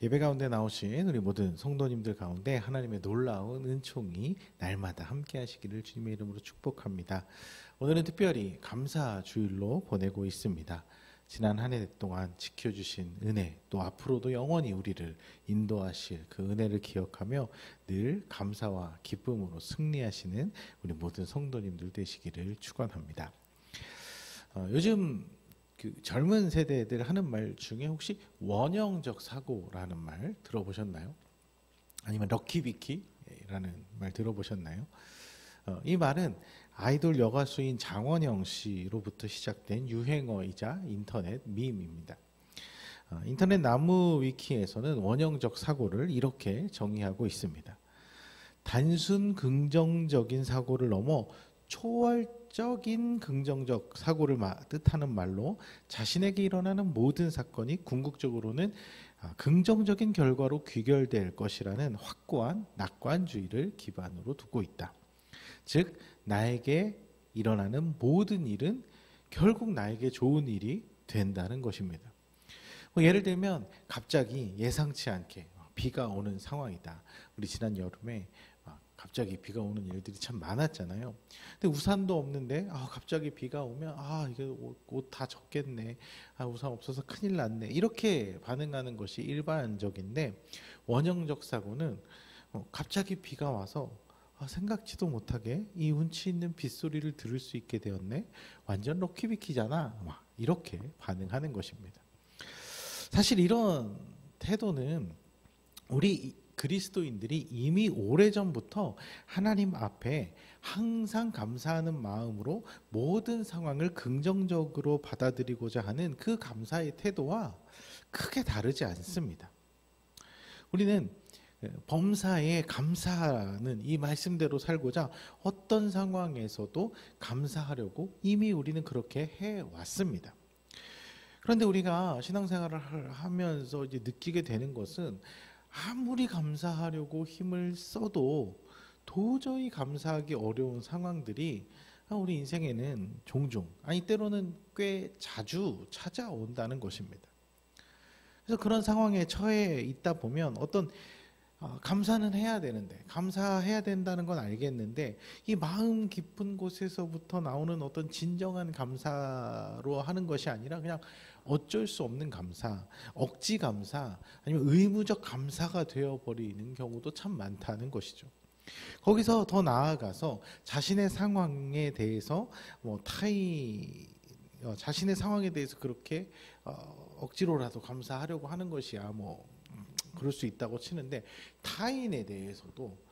예배 가운데 나오신 우리 모든 성도님들 가운데 하나님의 놀라운 은총이 날마다 함께 하시기를 주님의 이름으로 축복합니다. 오늘은 특별히 감사 주일로 보내고 있습니다. 지난 한 해 동안 지켜주신 은혜, 또 앞으로도 영원히 우리를 인도하실 그 은혜를 기억하며 늘 감사와 기쁨으로 승리하시는 우리 모든 성도님들 되시기를 축원합니다. 요즘 그 젊은 세대들 하는 말 중에 혹시 원형적 사고라는 말 들어보셨나요? 아니면 럭키비키라는 말 들어보셨나요? 이 말은 아이돌 여가수인 장원영 씨로부터 시작된 유행어이자 인터넷 밈입니다. 인터넷 나무 위키에서는 원형적 사고를 이렇게 정의하고 있습니다. 단순 긍정적인 사고를 넘어 초월적인 긍정적 사고를 뜻하는 말로 자신에게 일어나는 모든 사건이 궁극적으로는 긍정적인 결과로 귀결될 것이라는 확고한 낙관주의를 기반으로 두고 있다. 즉 나에게 일어나는 모든 일은 결국 나에게 좋은 일이 된다는 것입니다. 예를 들면 갑자기 예상치 않게 비가 오는 상황이다. 우리 지난 여름에 갑자기 비가 오는 일들이 참 많았잖아요. 근데 우산도 없는데 갑자기 비가 오면 이게 옷 다 젖겠네. 우산 없어서 큰일 났네. 이렇게 반응하는 것이 일반적인데 원형적 사고는 갑자기 비가 와서 생각지도 못하게 이 운치 있는 빗소리를 들을 수 있게 되었네. 완전 럭키비키잖아. 이렇게 반응하는 것입니다. 사실 이런 태도는 우리 그리스도인들이 이미 오래전부터 하나님 앞에 항상 감사하는 마음으로 모든 상황을 긍정적으로 받아들이고자 하는 그 감사의 태도와 크게 다르지 않습니다. 우리는 범사에 감사하는 이 말씀대로 살고자 어떤 상황에서도 감사하려고 이미 우리는 그렇게 해왔습니다. 그런데 우리가 신앙생활을 하면서 이제 느끼게 되는 것은 아무리 감사하려고 힘을 써도 도저히 감사하기 어려운 상황들이 우리 인생에는 종종, 때로는 꽤 자주 찾아온다는 것입니다. 그래서 그런 상황에 처해 있다 보면 감사는 해야 되는데, 감사해야 된다는 건 알겠는데 이 마음 깊은 곳에서부터 나오는 어떤 진정한 감사로 하는 것이 아니라 그냥 어쩔 수 없는 감사, 억지 감사, 아니면 의무적 감사가 되어버리는 경우도 참 많다는 것이죠. 거기서 더 나아가서 자신의 상황에 대해서 자신의 상황에 대해서 그렇게 억지로라도 감사하려고 하는 것이야 그럴 수 있다고 치는데, 타인에 대해서도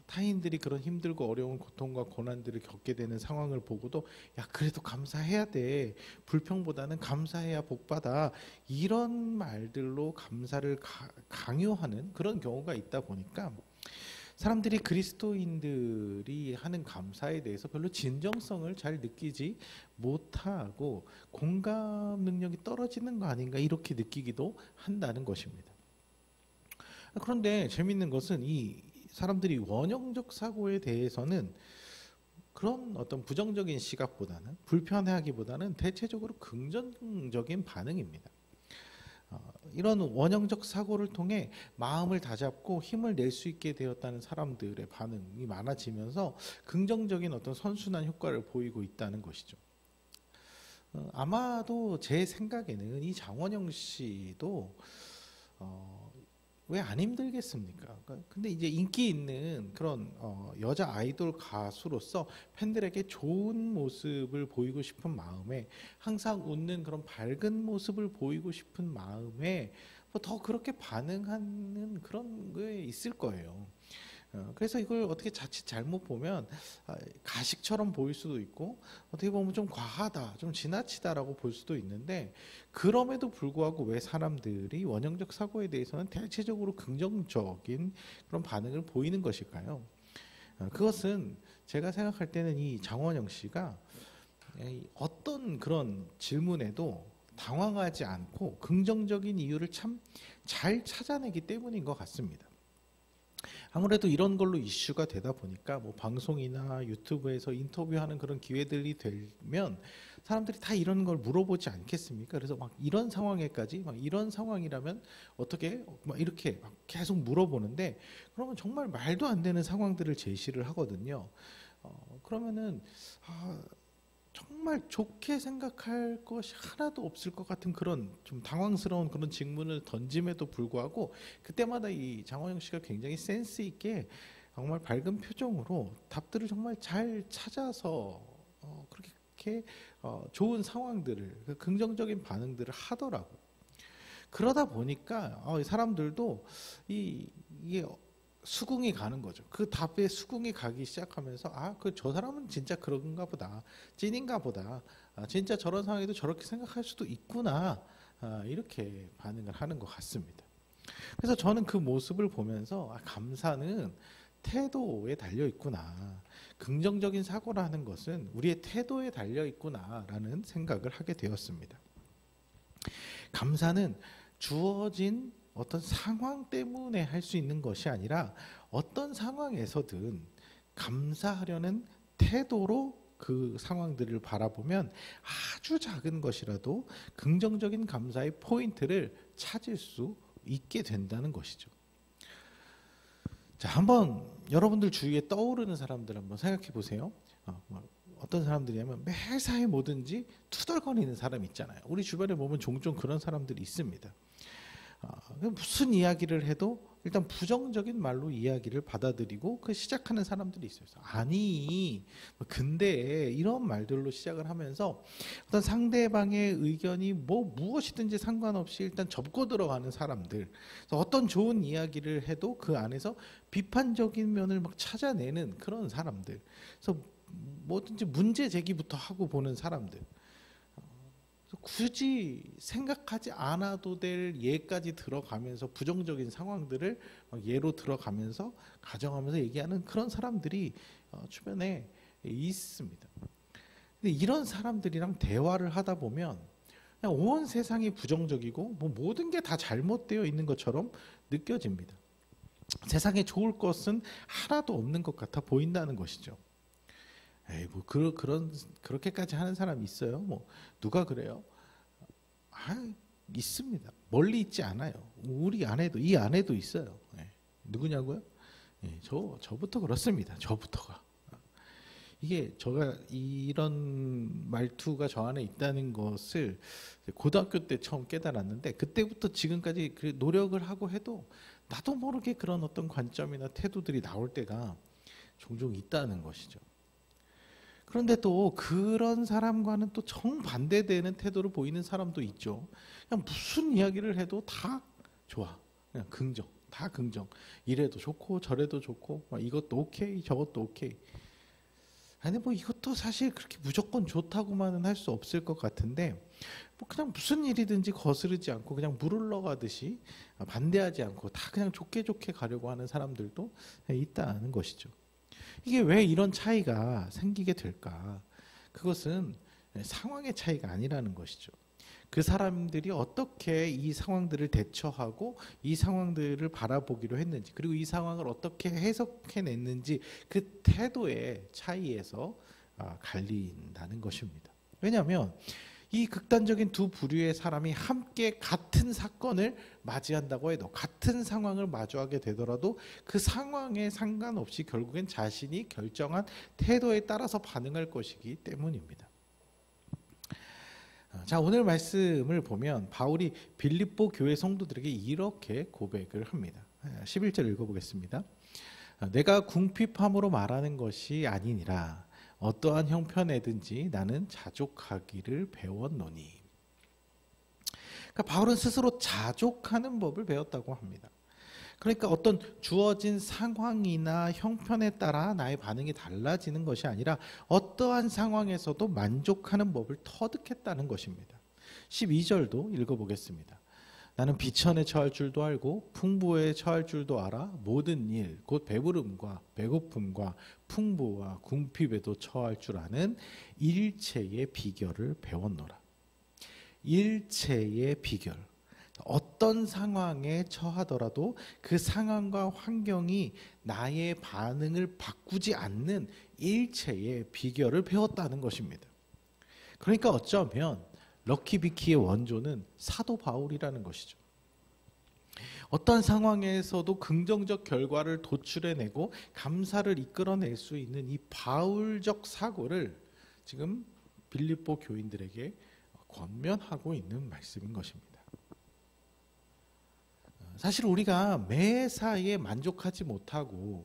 타인들이 그런 힘들고 어려운 고통과 고난들을 겪게 되는 상황을 보고도 그래도 감사해야 돼, 불평보다는 감사해야 복받아, 이런 말들로 감사를 강요하는 그런 경우가 있다 보니까 사람들이 그리스도인들이 하는 감사에 대해서 별로 진정성을 잘 느끼지 못하고 공감 능력이 떨어지는 거 아닌가 이렇게 느끼기도 한다는 것입니다. 그런데 재미있는 것은 이 사람들이 원형적 사고에 대해서는 그런 어떤 부정적인 시각보다는, 불편해하기보다는 대체적으로 긍정적인 반응입니다. 이런 원형적 사고를 통해 마음을 다잡고 힘을 낼 수 있게 되었다는 사람들의 반응이 많아지면서 긍정적인 어떤 선순환 효과를 보이고 있다는 것이죠. 아마도 제 생각에는 이 장원영 씨도 왜 안 힘들겠습니까? 근데 이제 인기 있는 그런 여자 아이돌 가수로서 팬들에게 좋은 모습을 보이고 싶은 마음에, 항상 웃는 그런 밝은 모습을 보이고 싶은 마음에 더 그렇게 반응하는 그런 게 있을 거예요. 그래서 이걸 어떻게 자칫 잘못 보면 가식처럼 보일 수도 있고, 어떻게 보면 좀 과하다, 좀 지나치다라고 볼 수도 있는데, 그럼에도 불구하고 왜 사람들이 원형적 사고에 대해서는 대체적으로 긍정적인 그런 반응을 보이는 것일까요? 그것은 제가 생각할 때는 이 장원영 씨가 어떤 그런 질문에도 당황하지 않고 긍정적인 이유를 참 잘 찾아내기 때문인 것 같습니다. 아무래도 이런 걸로 이슈가 되다 보니까 방송이나 유튜브에서 인터뷰하는 그런 기회들이 되면 사람들이 다 이런 걸 물어보지 않겠습니까? 그래서 막 이런 상황에까지 막 이런 상황이라면 어떻게 막 이렇게 막 계속 물어보는데 그러면 정말 말도 안 되는 상황들을 제시를 하거든요. 그러면은 정말 좋게 생각할 것이 하나도 없을 것 같은 그런 좀 당황스러운 그런 질문을 던짐에도 불구하고 그때마다 이 장원영 씨가 굉장히 센스 있게 정말 밝은 표정으로 답들을 정말 잘 찾아서 그렇게 좋은 상황들을 긍정적인 반응들을 하더라고. 그러다 보니까 사람들도 이게 수긍이 가는 거죠. 그 답에 수긍이 가기 시작하면서 저 사람은 진짜 그런가 보다. 찐인가 보다. 진짜 저런 상황에도 저렇게 생각할 수도 있구나. 이렇게 반응을 하는 것 같습니다. 그래서 저는 그 모습을 보면서 감사는 태도에 달려 있구나. 긍정적인 사고라는 것은 우리의 태도에 달려 있구나라는 생각을 하게 되었습니다. 감사는 주어진 어떤 상황 때문에 할 수 있는 것이 아니라 어떤 상황에서든 감사하려는 태도로 그 상황들을 바라보면 아주 작은 것이라도 긍정적인 감사의 포인트를 찾을 수 있게 된다는 것이죠. 자, 한번 여러분들 주위에 떠오르는 사람들 한번 생각해 보세요. 어떤 사람들이냐면 매사에 뭐든지 투덜거리는 사람 있잖아요. 우리 주변에 보면 종종 그런 사람들이 있습니다. 무슨 이야기를 해도 일단 부정적인 말로 이야기를 받아들이고 그 시작하는 사람들이 있어요. 아니, 근데 이런 말들로 시작을 하면서 어떤 상대방의 의견이 무엇이든지 상관없이 일단 접고 들어가는 사람들. 어떤 좋은 이야기를 해도 그 안에서 비판적인 면을 막 찾아내는 그런 사람들. 그래서 뭐든지 문제 제기부터 하고 보는 사람들. 굳이 생각하지 않아도 될 예까지 들어가면서 부정적인 상황들을 예로 들어가면서 가정하면서 얘기하는 그런 사람들이 주변에 있습니다. 근데 이런 사람들이랑 대화를 하다 보면 그냥 온 세상이 부정적이고 모든 게 다 잘못되어 있는 것처럼 느껴집니다. 세상에 좋을 것은 하나도 없는 것 같아 보인다는 것이죠. 에이, 그렇게까지 하는 사람이 있어요? 누가 그래요? 있습니다. 멀리 있지 않아요. 우리 안에도, 이 안에도 있어요. 누구냐고요? 저부터 그렇습니다. 저부터가. 이게 제가 이런 말투가 저 안에 있다는 것을 고등학교 때 처음 깨달았는데 그때부터 지금까지 노력을 하고 해도 나도 모르게 그런 어떤 관점이나 태도들이 나올 때가 종종 있다는 것이죠. 그런데 또 그런 사람과는 또 정반대되는 태도를 보이는 사람도 있죠. 그냥 무슨 이야기를 해도 다 좋아. 그냥 긍정. 다 긍정. 이래도 좋고 저래도 좋고 이것도 오케이 저것도 오케이. 아니 이것도 사실 그렇게 무조건 좋다고만은 할 수 없을 것 같은데 그냥 무슨 일이든지 거스르지 않고 그냥 물 흘러가듯이 반대하지 않고 다 그냥 좋게 가려고 하는 사람들도 있다는 것이죠. 이게 왜 이런 차이가 생기게 될까? 그것은 상황의 차이가 아니라는 것이죠. 그 사람들이 어떻게 이 상황들을 대처하고 이 상황들을 바라보기로 했는지 그리고 이 상황을 어떻게 해석해냈는지 그 태도의 차이에서 갈린다는 것입니다. 왜냐하면 이 극단적인 두 부류의 사람이 함께 같은 사건을 맞이한다고 해도 같은 상황을 마주하게 되더라도 그 상황에 상관없이 결국엔 자신이 결정한 태도에 따라서 반응할 것이기 때문입니다. 자, 오늘 말씀을 보면 바울이 빌립보 교회 성도들에게 이렇게 고백을 합니다. 11절 읽어보겠습니다. 내가 궁핍함으로 말하는 것이 아니니라 어떠한 형편에든지 나는 자족하기를 배웠노니. 그러니까 바울은 스스로 자족하는 법을 배웠다고 합니다. 그러니까 어떤 주어진 상황이나 형편에 따라 나의 반응이 달라지는 것이 아니라 어떠한 상황에서도 만족하는 법을 터득했다는 것입니다. 12절도 읽어보겠습니다. 나는 비천에 처할 줄도 알고 풍부에 처할 줄도 알아 모든 일 곧 배부름과 배고픔과 풍부와 궁핍에도 처할 줄 아는 일체의 비결을 배웠노라. 일체의 비결. 어떤 상황에 처하더라도 그 상황과 환경이 나의 반응을 바꾸지 않는 일체의 비결을 배웠다는 것입니다. 그러니까 어쩌면 럭키비키의 원조는 사도 바울이라는 것이죠. 어떤 상황에서도 긍정적 결과를 도출해내고 감사를 이끌어낼 수 있는 이 바울적 사고를 지금 빌립보 교인들에게 권면하고 있는 말씀인 것입니다. 사실 우리가 매사에 만족하지 못하고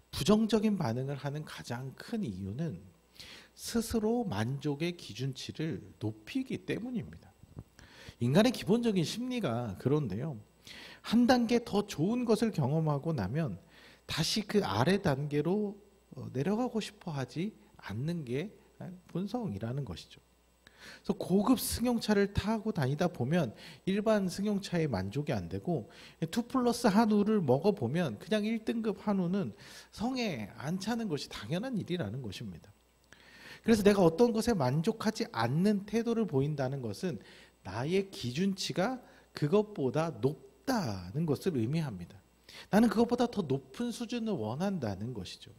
부정적인 반응을 하는 가장 큰 이유는 스스로 만족의 기준치를 높이기 때문입니다. 인간의 기본적인 심리가 그런데요. 한 단계 더 좋은 것을 경험하고 나면 다시 그 아래 단계로 내려가고 싶어 하지 않는 게 본성이라는 것이죠. 그래서 고급 승용차를 타고 다니다 보면 일반 승용차에 만족이 안 되고 2+ 한우를 먹어보면 그냥 1등급 한우는 성에 안 차는 것이 당연한 일이라는 것입니다. 그래서 내가 어떤 것에 만족하지 않는 태도를 보인다는 것은 나의 기준치가 그것보다 높다는 것을 의미합니다. 나는 그것보다 더 높은 수준을 원한다는 것이죠.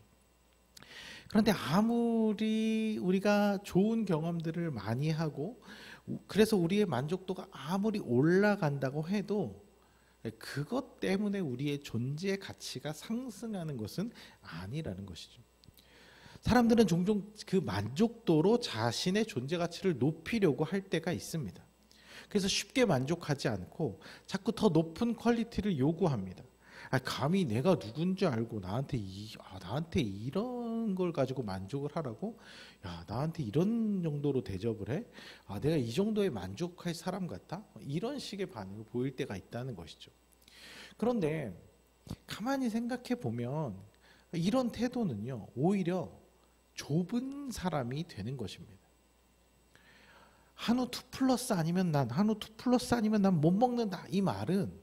그런데 아무리 우리가 좋은 경험들을 많이 하고 그래서 우리의 만족도가 아무리 올라간다고 해도 그것 때문에 우리의 존재의 가치가 상승하는 것은 아니라는 것이죠. 사람들은 종종 그 만족도로 자신의 존재 가치를 높이려고 할 때가 있습니다. 그래서 쉽게 만족하지 않고 자꾸 더 높은 퀄리티를 요구합니다. 감히 내가 누군지 알고 나한테 이런 걸 가지고 만족을 하라고? 야, 나한테 이런 정도로 대접을 해? 내가 이 정도에 만족할 사람 같아? 이런 식의 반응을 보일 때가 있다는 것이죠. 그런데 가만히 생각해 보면 이런 태도는요, 오히려 좁은 사람이 되는 것입니다. 한우 2+ 아니면 한우 2+ 아니면 난 못 먹는다. 이 말은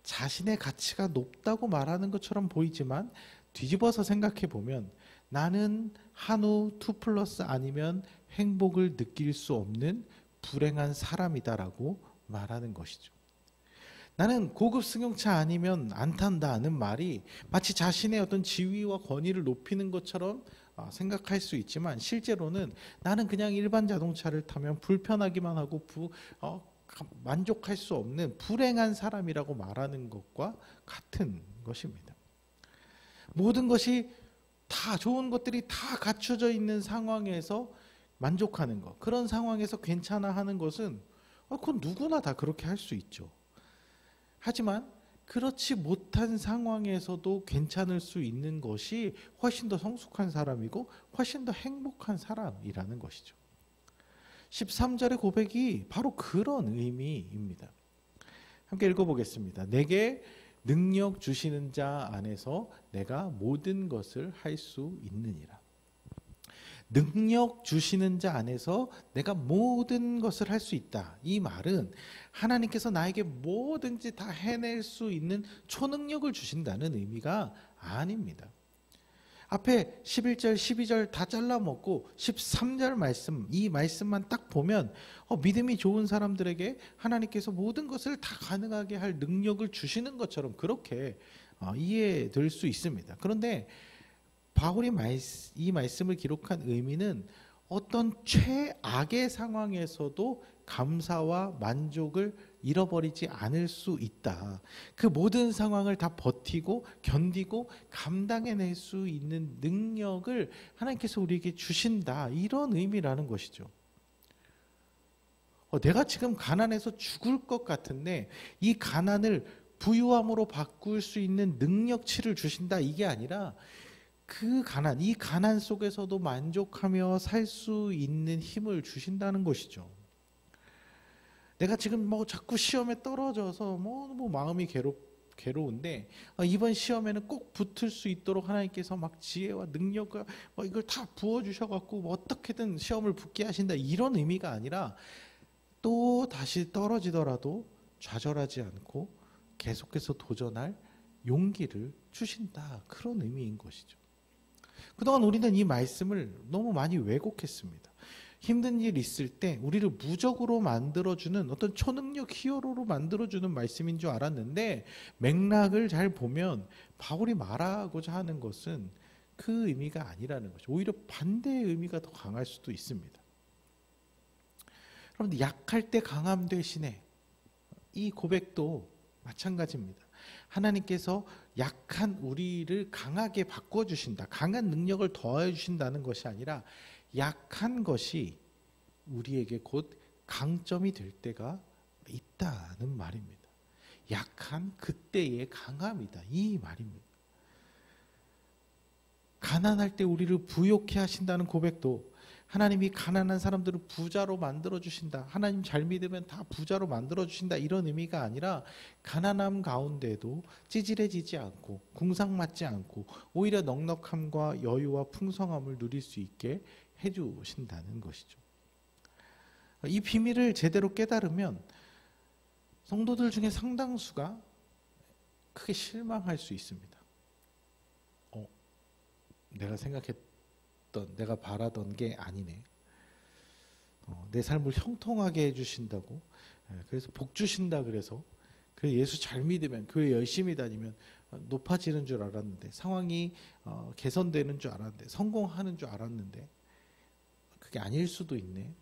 자신의 가치가 높다고 말하는 것처럼 보이지만 뒤집어서 생각해 보면 나는 한우 2+ 아니면 행복을 느낄 수 없는 불행한 사람이다라고 말하는 것이죠. 나는 고급 승용차 아니면 안 탄다는 말이 마치 자신의 어떤 지위와 권위를 높이는 것처럼 생각할 수 있지만 실제로는 나는 그냥 일반 자동차를 타면 불편하기만 하고 만족할 수 없는 불행한 사람이라고 말하는 것과 같은 것입니다. 모든 것이 다 좋은 것들이 다 갖춰져 있는 상황에서 만족하는 것, 그런 상황에서 괜찮아 하는 것은 그건 누구나 다 그렇게 할 수 있죠. 하지만 그렇지 못한 상황에서도 괜찮을 수 있는 것이 훨씬 더 성숙한 사람이고 훨씬 더 행복한 사람이라는 것이죠. 13절의 고백이 바로 그런 의미입니다. 함께 읽어보겠습니다. 내게 능력 주시는 자 안에서 내가 모든 것을 할 수 있느니라. 능력 주시는 자 안에서 내가 모든 것을 할 수 있다. 이 말은 하나님께서 나에게 뭐든지 다 해낼 수 있는 초능력을 주신다는 의미가 아닙니다. 앞에 11절, 12절 다 잘라먹고 13절 말씀, 이 말씀만 딱 보면 믿음이 좋은 사람들에게 하나님께서 모든 것을 다 가능하게 할 능력을 주시는 것처럼 그렇게 이해될 수 있습니다. 그런데 바울이 이 말씀을 기록한 의미는 어떤 최악의 상황에서도 감사와 만족을 잃어버리지 않을 수 있다. 그 모든 상황을 다 버티고 견디고 감당해낼 수 있는 능력을 하나님께서 우리에게 주신다. 이런 의미라는 것이죠. 내가 지금 가난해서 죽을 것 같은데 이 가난을 부유함으로 바꿀 수 있는 능력치를 주신다. 이게 아니라 이 가난 속에서도 만족하며 살 수 있는 힘을 주신다는 것이죠. 내가 지금 자꾸 시험에 떨어져서 마음이 괴로운데 이번 시험에는 꼭 붙을 수 있도록 하나님께서 막 지혜와 능력과 이걸 다 부어주셔갖고 어떻게든 시험을 붙게 하신다. 이런 의미가 아니라 또 다시 떨어지더라도 좌절하지 않고 계속해서 도전할 용기를 주신다. 그런 의미인 것이죠. 그동안 우리는 이 말씀을 너무 많이 왜곡했습니다. 힘든 일 있을 때 우리를 무적으로 만들어주는 어떤 초능력 히어로로 만들어주는 말씀인 줄 알았는데 맥락을 잘 보면 바울이 말하고자 하는 것은 그 의미가 아니라는 거죠. 오히려 반대의 의미가 더 강할 수도 있습니다. 여러분들 약할 때 강함 되시네. 이 고백도 마찬가지입니다. 하나님께서 약한 우리를 강하게 바꿔주신다. 강한 능력을 더해주신다는 것이 아니라 약한 것이 우리에게 곧 강점이 될 때가 있다는 말입니다. 약한 그때의 강함이다. 이 말입니다. 가난할 때 우리를 부욕해 하신다는 고백도 하나님이 가난한 사람들을 부자로 만들어 주신다. 하나님 잘 믿으면 다 부자로 만들어 주신다. 이런 의미가 아니라 가난함 가운데도 찌질해지지 않고 궁상맞지 않고 오히려 넉넉함과 여유와 풍성함을 누릴 수 있게 해주신다는 것이죠. 이 비밀을 제대로 깨달으면 성도들 중에 상당수가 크게 실망할 수 있습니다. 내가 생각했던, 내가 바라던 게 아니네. 내 삶을 형통하게 해주신다고, 그래서 복 주신다 그래서, 그래 예수 잘 믿으면, 교회 열심히 다니면 높아지는 줄 알았는데, 상황이 개선되는 줄 알았는데, 성공하는 줄 알았는데, 그게 아닐 수도 있네.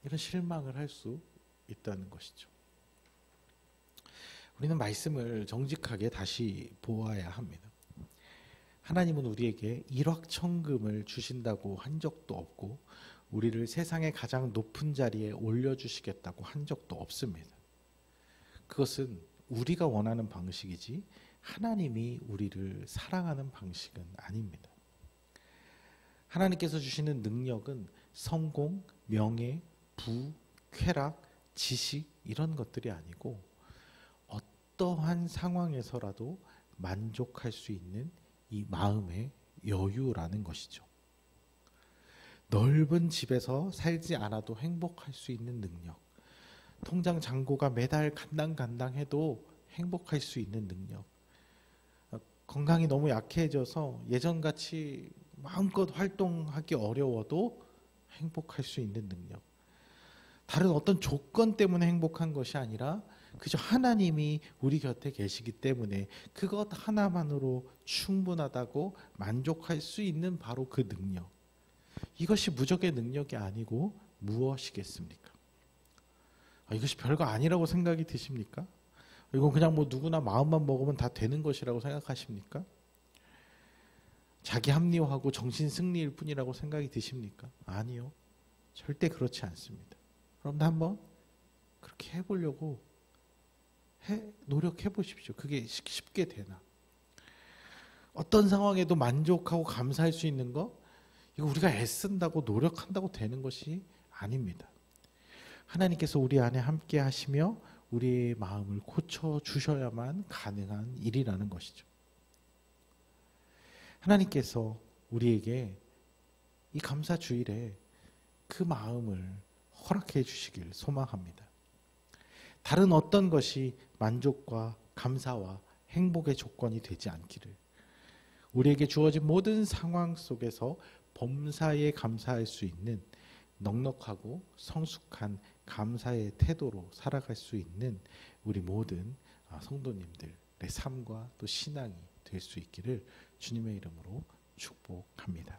이런 실망을 할 수 있다는 것이죠. 우리는 말씀을 정직하게 다시 보아야 합니다. 하나님은 우리에게 일확천금을 주신다고 한 적도 없고 우리를 세상의 가장 높은 자리에 올려주시겠다고 한 적도 없습니다. 그것은 우리가 원하는 방식이지 하나님이 우리를 사랑하는 방식은 아닙니다. 하나님께서 주시는 능력은 성공, 명예, 부, 쾌락, 지식 이런 것들이 아니고 어떠한 상황에서라도 만족할 수 있는 이 마음의 여유라는 것이죠. 넓은 집에서 살지 않아도 행복할 수 있는 능력, 통장 잔고가 매달 간당간당해도 행복할 수 있는 능력, 건강이 너무 약해져서 예전같이 마음껏 활동하기 어려워도 행복할 수 있는 능력, 다른 어떤 조건 때문에 행복한 것이 아니라 그저 하나님이 우리 곁에 계시기 때문에 그것 하나만으로 충분하다고 만족할 수 있는 바로 그 능력. 이것이 무적의 능력이 아니고 무엇이겠습니까? 이것이 별거 아니라고 생각이 드십니까? 이건 그냥 뭐 누구나 마음만 먹으면 다 되는 것이라고 생각하십니까? 자기 합리화하고 정신 승리일 뿐이라고 생각이 드십니까? 아니요. 절대 그렇지 않습니다. 그럼 한번 그렇게 해보려고 노력해 보십시오. 그게 쉽게 되나? 어떤 상황에도 만족하고 감사할 수 있는 거, 이거 우리가 애쓴다고 노력한다고 되는 것이 아닙니다. 하나님께서 우리 안에 함께 하시며 우리의 마음을 고쳐 주셔야만 가능한 일이라는 것이죠. 하나님께서 우리에게 이 감사 주일에 그 마음을 허락해 주시길 소망합니다. 다른 어떤 것이 만족과 감사와 행복의 조건이 되지 않기를, 우리에게 주어진 모든 상황 속에서 범사에 감사할 수 있는 넉넉하고 성숙한 감사의 태도로 살아갈 수 있는 우리 모든 성도님들의 삶과 또 신앙이 될 수 있기를 주님의 이름으로 축복합니다.